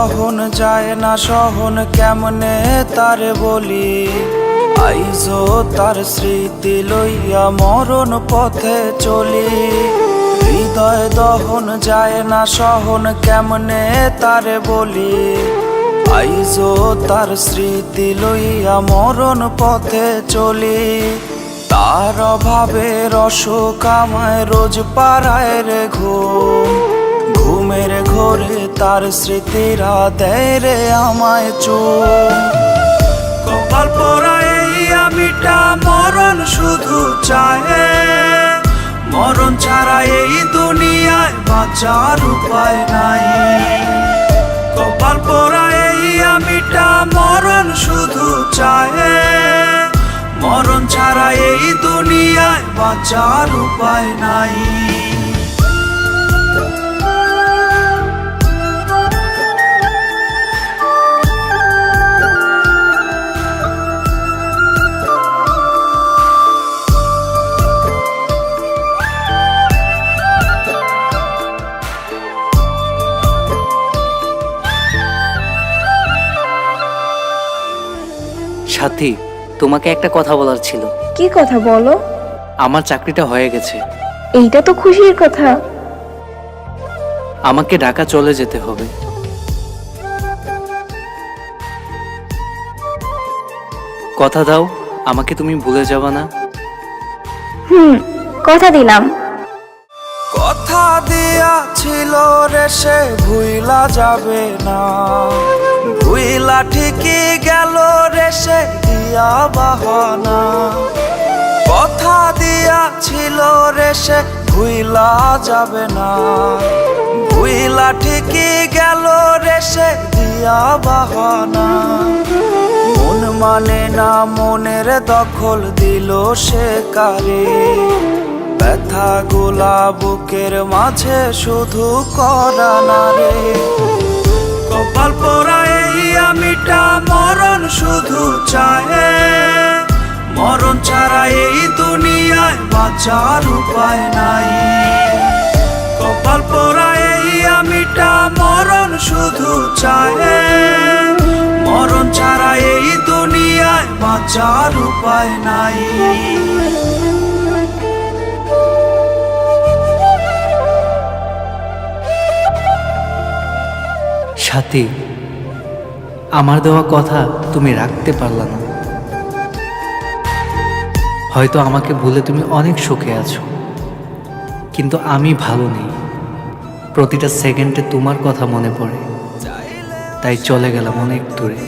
দহন যায় না সহন কেমনে তারে বলি, আইজো তার স্মৃতি লইয়া মরণ পথে চলি। হৃদয় দহন যায় না সহন কেমনে তারে বলি, আইজো তার স্মৃতি লইয়া মরণ পথে চলি। তার অভাবে অসুখ আমায় রোজ পাড়ায় রে ঘুম, ঘুমের ঘোরে তার স্মৃতিরা দেয় রে আমায় চুম। কপাল পোড়া এই আমিটা মরণ শুধু চায়, মরণ ছাড়া এই দুনিয়ায় বাঁচার উপায় নাই। কপাল পোড়া এই আমিটা মরণ শুধু চায়, মরণ ছাড়া এই দুনিয়ায় বাঁচার উপায় নাই। সাথী, তোমাকে একটা কথা বলার ছিল। কি কথা বলো? আমার চাকরিটা হয়ে গেছে। এইটা তো খুশির কথা। আমাকে ঢাকা চলে যেতে হবে। কথা দাও আমাকে তুমি ভুলে যাবা না। কথা দিলাম। কথা দিয়াছিল রে সে ভুইলা যাবে না, ভুইলা ঠিকই গেল রে সে দিয়া বাহানা। কথা দিয়াছিল রে সে ভুইলা যাবে না, ভুইলা ঠিকই গেল রে সে দিয়া বাহানা। মন মানে না মনের দখল দিল সে কারে, ব্যথা গোলা বুকের মাঝে শুধু করা না রে। কপাল পোড়া এই আমিটা মরণ শুধু চায়, মরণ ছাড়া এই দুনিয়ায় বাঁচার উপায় নাই। কপাল পোড়া এই আমিটা মরণ শুধু চায়, মরণ ছাড়া এই দুনিয়ায় বাঁচার উপায় নাই। সাথী, আমার দেওয়া কথা তুমি রাখতে পারলা না। হয়তো আমাকে ভুলে তুমি অনেক সুখে আছো, কিন্তু আমি ভালো নেই। প্রতিটা সেকেন্ডে তোমার কথা মনে পড়ে, তাই চলে গেলাম অনেক দূরে।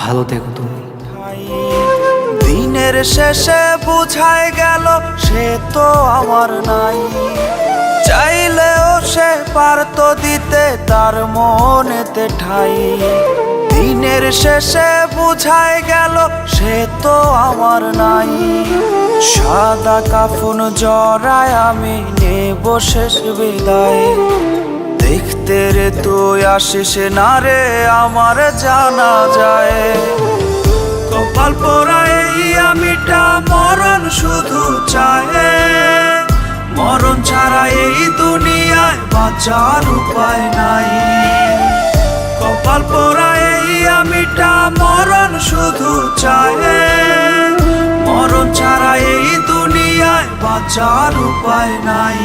ভালো থেকো তুমি। দিনের শেষে বুঝাই গেল সে তো আমার নাই, চাইলেও সে পারতো দিতে তার মনেতে ঠাই। দিনের শেষে বুঝাই গেল সে তো আমার নাই, সাদা কাফন জড়ায় আমি নেব শেষ বিদায়। দেখতে রে তুই আসিস না রে আমার জানা যায়। কপাল পোড়া এই আমিটা মরণ শুধু চায়, মরণ ছাড়া এই দুনিয়ায় বাঁচার উপায় নাই। কপাল পোড়া এই আমিটা মরণ শুধু চায়, মরণ ছাড়া এই দুনিয়ায় বাঁচার উপায় নাই।